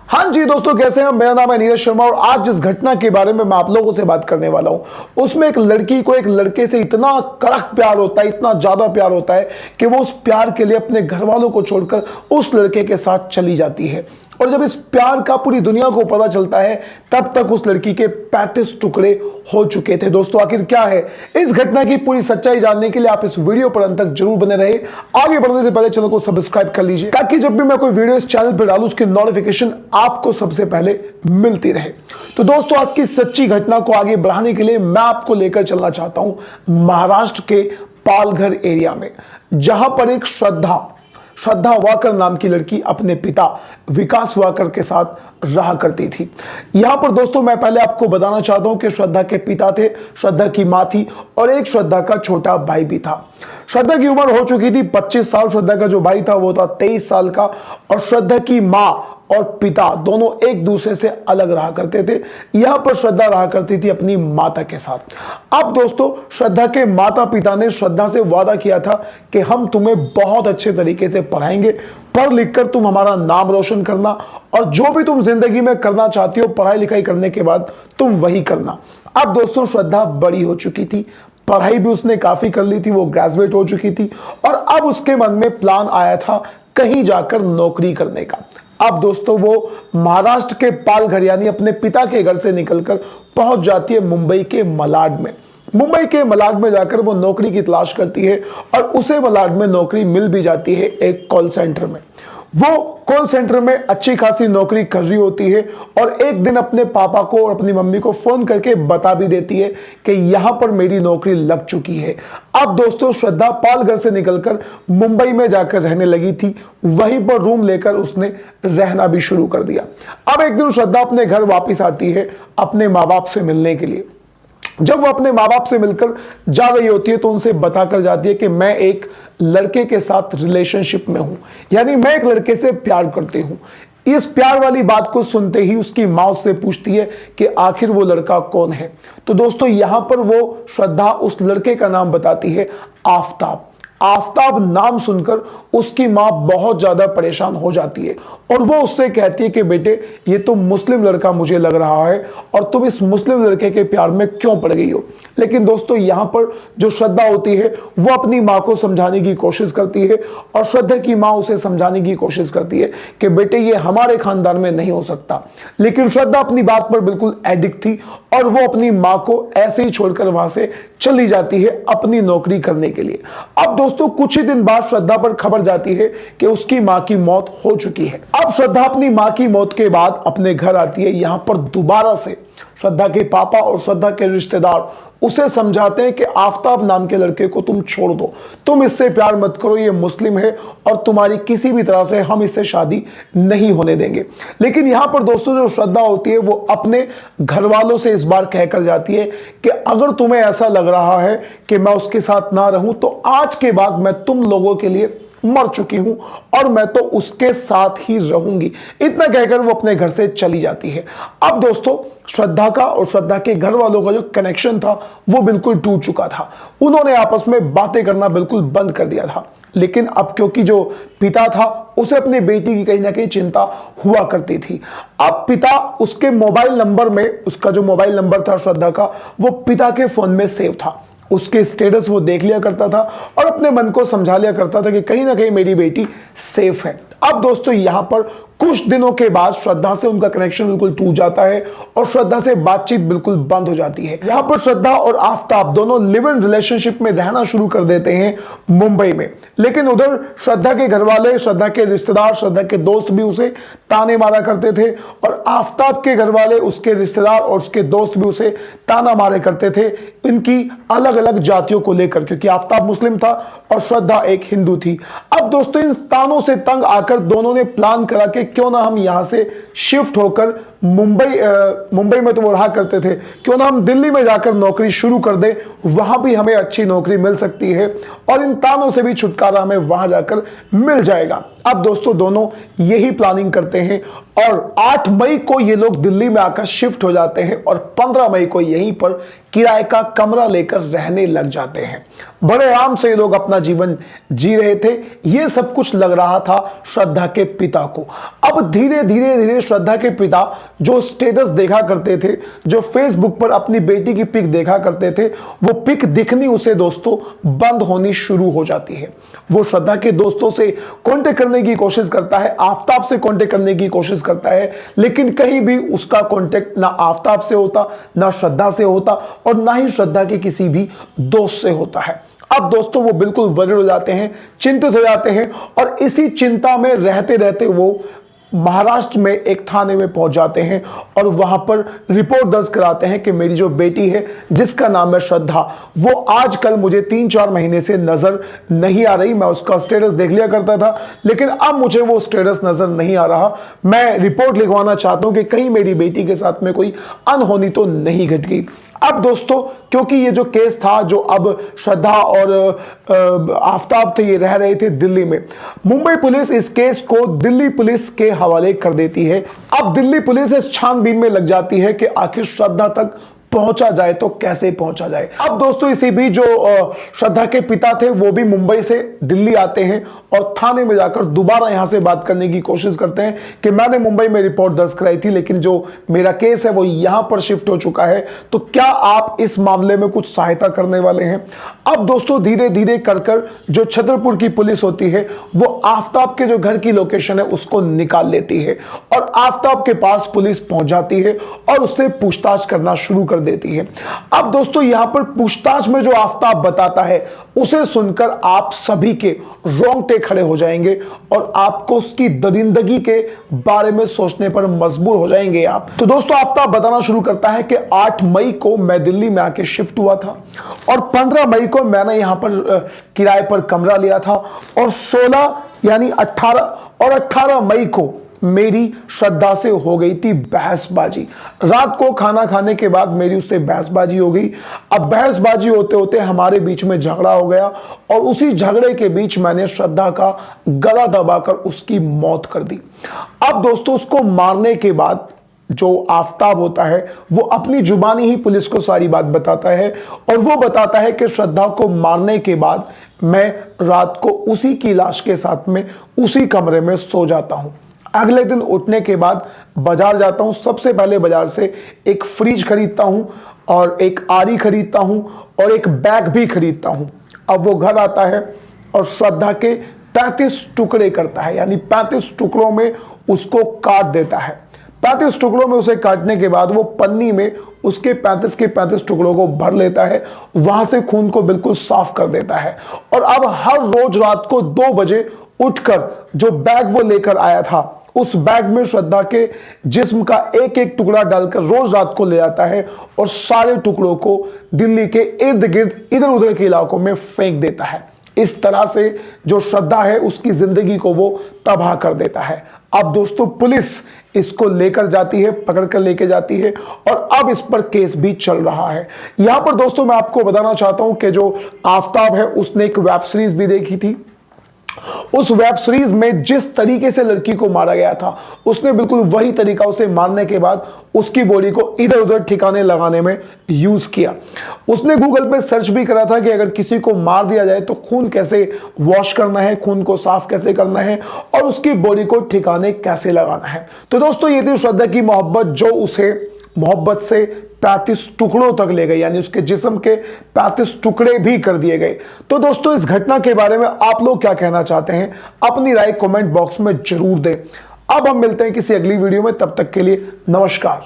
हाँ जी दोस्तों, कैसे हैं? मेरा नाम है नीरज शर्मा और आज जिस घटना के बारे में मैं आप लोगों से बात करने वाला हूं उसमें एक लड़की को एक लड़के से इतना कड़क प्यार होता है, इतना ज्यादा प्यार होता है कि वो उस प्यार के लिए अपने घर वालों को छोड़कर उस लड़के के साथ चली जाती है। और जब इस प्यार का पूरी दुनिया को पता चलता है तब तक उस लड़की के 35 टुकड़े हो चुके थे। दोस्तों आखिर क्या है इस घटना की पूरी सच्चाई जानने के लिए आप इस वीडियो पर अंत तक जरूर बने रहे। आगे बढ़ने से पहले चैनल को सब्सक्राइब कर लीजिए ताकि जब भी मैं कोई वीडियो इस चैनल पर डालूं उसकी नोटिफिकेशन आपको सबसे पहले मिलती रहे। तो दोस्तों आज की सच्ची घटना को आगे बढ़ाने के लिए मैं आपको लेकर चलना चाहता हूं महाराष्ट्र के पालघर एरिया में, जहां पर एक श्रद्धा वाकर नाम की लड़की अपने पिता विकास वाकर के साथ रहा करती थी। यहां पर दोस्तों मैं पहले आपको बताना चाहता हूं कि श्रद्धा के पिता थे, श्रद्धा की मां थी और एक श्रद्धा का छोटा भाई भी था। श्रद्धा की उम्र हो चुकी थी 25 साल, श्रद्धा का जो भाई था वो था 23 साल का और श्रद्धा की मां और पिता दोनों एक दूसरे से अलग रहा करते थे। यहां पर श्रद्धा रहा करती थी अपनी माता के साथ। अब दोस्तों श्रद्धा के माता पिता ने श्रद्धा से वादा किया था कि हम तुम्हें बहुत अच्छे तरीके से पढ़ाएंगे, पढ़ लिख कर तुम हमारा नाम रोशन करना और जो भी तुम जिंदगी में करना चाहती हो पढ़ाई लिखाई करने के बाद तुम वही करना। अब दोस्तों श्रद्धा बड़ी हो चुकी थी, पढ़ाई भी उसने काफी कर ली थी, वो ग्रेजुएट हो चुकी थी और अब उसके मन में प्लान आया था कहीं जाकर नौकरी करने का। अब दोस्तों वो महाराष्ट्र के पालघर यानी अपने पिता के घर से निकलकर पहुंच जाती है मुंबई के मलाड में। मुंबई के मलाड में जाकर वो नौकरी की तलाश करती है और उसे मलाड में नौकरी मिल भी जाती है एक कॉल सेंटर में। वो कॉल सेंटर में अच्छी खासी नौकरी कर रही होती है और एक दिन अपने पापा को और अपनी मम्मी को फोन करके बता भी देती है कि यहां पर मेरी नौकरी लग चुकी है। अब दोस्तों श्रद्धा पालघर से निकलकर मुंबई में जाकर रहने लगी थी, वहीं पर रूम लेकर उसने रहना भी शुरू कर दिया। अब एक दिन श्रद्धा अपने घर वापस आती है अपने माँ बाप से मिलने के लिए। जब वो अपने माँ बाप से मिलकर जा रही होती है तो उनसे बताकर जाती है कि मैं एक लड़के के साथ रिलेशनशिप में हूं, यानी मैं एक लड़के से प्यार करती हूं। इस प्यार वाली बात को सुनते ही उसकी माँ उससे पूछती है कि आखिर वो लड़का कौन है। तो दोस्तों यहां पर वो श्रद्धा उस लड़के का नाम बताती है आफताब। आफताब नाम सुनकर उसकी मां बहुत ज्यादा परेशान हो जाती है और वो उससे कहती है कि बेटे ये तो मुस्लिम लड़का मुझे लग रहा है और तुम इस मुस्लिम लड़के के प्यार में क्यों पड़ गई हो। लेकिन दोस्तों यहां पर जो श्रद्धा होती है वो अपनी मां को समझाने की कोशिश करती है और श्रद्धा की मां उसे समझाने की कोशिश करती है कि बेटे ये हमारे खानदान में नहीं हो सकता। लेकिन श्रद्धा अपनी बात पर बिल्कुल एडिक्ट थी और वो अपनी मां को ऐसे ही छोड़कर वहां से चली जाती है अपनी नौकरी करने के लिए। अब दोस्तों कुछ ही दिन बाद श्रद्धा पर खबर जाती है कि उसकी मां की मौत हो चुकी है। अब श्रद्धा अपनी मां की मौत के बाद अपने घर आती है। यहां पर दोबारा से श्रद्धा के पापा और श्रद्धा के रिश्तेदार उसे समझाते हैं कि आफताब नाम के लड़के को तुम छोड़ दो, तुम इससे प्यार मत करो, ये मुस्लिम है और तुम्हारी किसी भी तरह से हम इससे शादी नहीं होने देंगे। लेकिन यहां पर दोस्तों जो श्रद्धा होती है वो अपने घर वालों से इस बार कहकर जाती है कि अगर तुम्हें ऐसा लग रहा है कि मैं उसके साथ ना रहूं तो आज के बाद मैं तुम लोगों के लिए मर चुकी हूं और मैं तो उसके साथ ही रहूंगी। इतना कहकर वो अपने घर से चली जाती है। अब दोस्तों श्रद्धा का और श्रद्धा के घर वालों का जो कनेक्शन था वो बिल्कुल टूट चुका था। उन्होंने आपस में बातें करना बिल्कुल बंद कर दिया था। लेकिन अब क्योंकि जो पिता था उसे अपनी बेटी की कहीं ना कहीं चिंता हुआ करती थी। अब पिता उसके मोबाइल नंबर में, उसका जो मोबाइल नंबर था श्रद्धा का वो पिता के फोन में सेव था। उसके स्टेटस वो देख लिया करता था और अपने मन को समझा लिया करता था कि कहीं ना कहीं मेरी बेटी सेफ है। अब दोस्तों यहां पर कुछ दिनों के बाद श्रद्धा से उनका कनेक्शन बिल्कुल टूट जाता है और श्रद्धा से बातचीत बिल्कुल बंद हो जाती है। यहां पर श्रद्धा और आफताब दोनों लिव इन रिलेशनशिप में रहना शुरू कर देते हैं मुंबई में। लेकिन उधर श्रद्धा के घर वाले, श्रद्धा के रिश्तेदार, श्रद्धा के दोस्त भी उसे ताने मारा करते थे और आफताब के घर वाले, उसके रिश्तेदार और उसके दोस्त भी उसे ताना मारे करते थे इनकी अलग अलग जातियों को लेकर, क्योंकि आफताब मुस्लिम था और श्रद्धा एक हिंदू थी। अब दोस्तों इन तानों से तंग आकर दोनों ने प्लान करा कि क्यों ना हम यहां से शिफ्ट होकर मुंबई में तो वो रहा करते थे, क्यों ना हम दिल्ली में जाकर नौकरी शुरू कर दें, वहां भी हमें अच्छी नौकरी मिल सकती है और इन तानों से भी छुटकारा हमें वहां जाकर मिल जाएगा। अब दोस्तों दोनों यही प्लानिंग करते हैं और 8 मई को ये लोग दिल्ली में आकर शिफ्ट हो जाते हैं और 15 मई को यहीं पर किराए का कमरा लेकर रहने लग जाते हैं। बड़े आराम से ये लोग अपना जीवन जी रहे थे। ये सब कुछ लग रहा था श्रद्धा के पिता को। अब धीरे धीरे धीरे श्रद्धा के पिता जो स्टेटस देखा करते थे, जो फेसबुक पर अपनी बेटी की पिक देखा करते थे, वो पिक दिखनी उसे दोस्तों बंद होनी शुरू हो जाती है। वो श्रद्धा के दोस्तों से कांटेक्ट करने की कोशिश करता है, आफताब से कांटेक्ट करने की कोशिश करता है, लेकिन कहीं भी उसका कांटेक्ट ना आफताब से होता, ना श्रद्धा से होता और ना ही श्रद्धा के किसी भी दोस्त से होता है। अब दोस्तों वो बिल्कुल वरीड हो जाते हैं, चिंतित हो जाते हैं और इसी चिंता में रहते रहते वो महाराष्ट्र में एक थाने में पहुंच जाते हैं और वहां पर रिपोर्ट दर्ज कराते हैं कि मेरी जो बेटी है जिसका नाम है श्रद्धा, वो आजकल मुझे 3-4 महीने से नजर नहीं आ रही। मैं उसका स्टेटस देख लिया करता था, लेकिन अब मुझे वो स्टेटस नजर नहीं आ रहा। मैं रिपोर्ट लिखवाना चाहता हूं कि कहीं मेरी बेटी के साथ में कोई अनहोनी तो नहीं घट गई। अब दोस्तों क्योंकि ये जो केस था, जो अब श्रद्धा और आफताब थे, ये रह रहे थे दिल्ली में, मुंबई पुलिस इस केस को दिल्ली पुलिस के हवाले कर देती है। अब दिल्ली पुलिस इस छानबीन में लग जाती है कि आखिर श्रद्धा तक पहुंचा जाए तो कैसे पहुंचा जाए। अब दोस्तों इसी बीच जो श्रद्धा के पिता थे वो भी मुंबई से दिल्ली आते हैं और थाने में जाकर दोबारा यहां से बात करने की कोशिश करते हैं कि मैंने मुंबई में रिपोर्ट दर्ज कराई थी, लेकिन जो मेरा केस है वो यहां पर शिफ्ट हो चुका है, तो क्या आप इस मामले में कुछ सहायता करने वाले हैं। अब दोस्तों धीरे धीरे कर जो छतरपुर की पुलिस होती है वो आफताब के जो घर की लोकेशन है उसको निकाल लेती है और आफताब के पास पुलिस पहुंच जाती है और उससे पूछताछ करना शुरू कर देती है। अब दोस्तों यहां पर पूछताछ में जो आफताब बताता है उसे सुनकर आप सभी के रोंगटे खड़े हो जाएंगे और आपको उसकी दरिंदगी के बारे में सोचने पर मजबूर हो जाएंगे आप। तो दोस्तों आफताब बताना शुरू करता है कि 8 मई को मैं दिल्ली में आके शिफ्ट हुआ था और 15 मई को मैंने यहां पर किराए पर कमरा लिया था और 16 यानी 18 मई को मेरी श्रद्धा से हो गई थी बहसबाजी। रात को खाना खाने के बाद मेरी उससे बहसबाजी हो गई। अब बहसबाजी होते होते हमारे बीच में झगड़ा हो गया और उसी झगड़े के बीच मैंने श्रद्धा का गला दबाकर उसकी मौत कर दी। अब दोस्तों उसको मारने के बाद जो आफताब होता है वो अपनी जुबानी ही पुलिस को सारी बात बताता है और वो बताता है कि श्रद्धा को मारने के बाद मैं रात को उसी की लाश के साथ में उसी कमरे में सो जाता हूं। अगले दिन उठने के बाद बाजार जाता हूं, सबसे पहले बाजार से एक फ्रिज खरीदता हूं और एक आरी खरीदता हूं और एक बैग भी खरीदता हूं। अब वो घर आता है और श्रद्धा के 35 टुकड़े करता है, यानी 35 टुकड़ों में उसको काट देता है। 35 टुकड़ों में उसे काटने के बाद वो पन्नी में उसके 35 के 35 टुकड़ों को भर लेता है, वहां से खून को बिल्कुल साफ कर देता है और अब हर रोज रात को 2 बजे उठकर जो बैग वो लेकर आया था उस बैग में श्रद्धा के जिस्म का एक एक टुकड़ा डालकर रोज रात को ले आता है और सारे टुकड़ों को दिल्ली के इर्द गिर्द इधर उधर के इलाकों में फेंक देता है। इस तरह से जो श्रद्धा है उसकी जिंदगी को वो तबाह कर देता है। अब दोस्तों पुलिस इसको लेकर जाती है, पकड़ कर लेके जाती है और अब इस पर केस भी चल रहा है। यहां पर दोस्तों मैं आपको बताना चाहता हूं कि जो आफताब है उसने एक वेब सीरीज भी देखी थी। उस वेब सीरीज में जिस तरीके से लड़की को मारा गया था उसने बिल्कुल वही तरीका उसे मारने के बाद उसकी बॉडी को इधर उधर ठिकाने लगाने में यूज किया। उसने गूगल पे सर्च भी करा था कि अगर किसी को मार दिया जाए तो खून कैसे वॉश करना है, खून को साफ कैसे करना है और उसकी बॉडी को ठिकाने कैसे लगाना है। तो दोस्तों ये थी श्रद्धा की मोहब्बत जो उसे मोहब्बत से 35 टुकड़ों तक ले गए, यानी उसके जिस्म के 35 टुकड़े भी कर दिए गए। तो दोस्तों इस घटना के बारे में आप लोग क्या कहना चाहते हैं, अपनी राय कमेंट बॉक्स में जरूर दें। अब हम मिलते हैं किसी अगली वीडियो में, तब तक के लिए नमस्कार।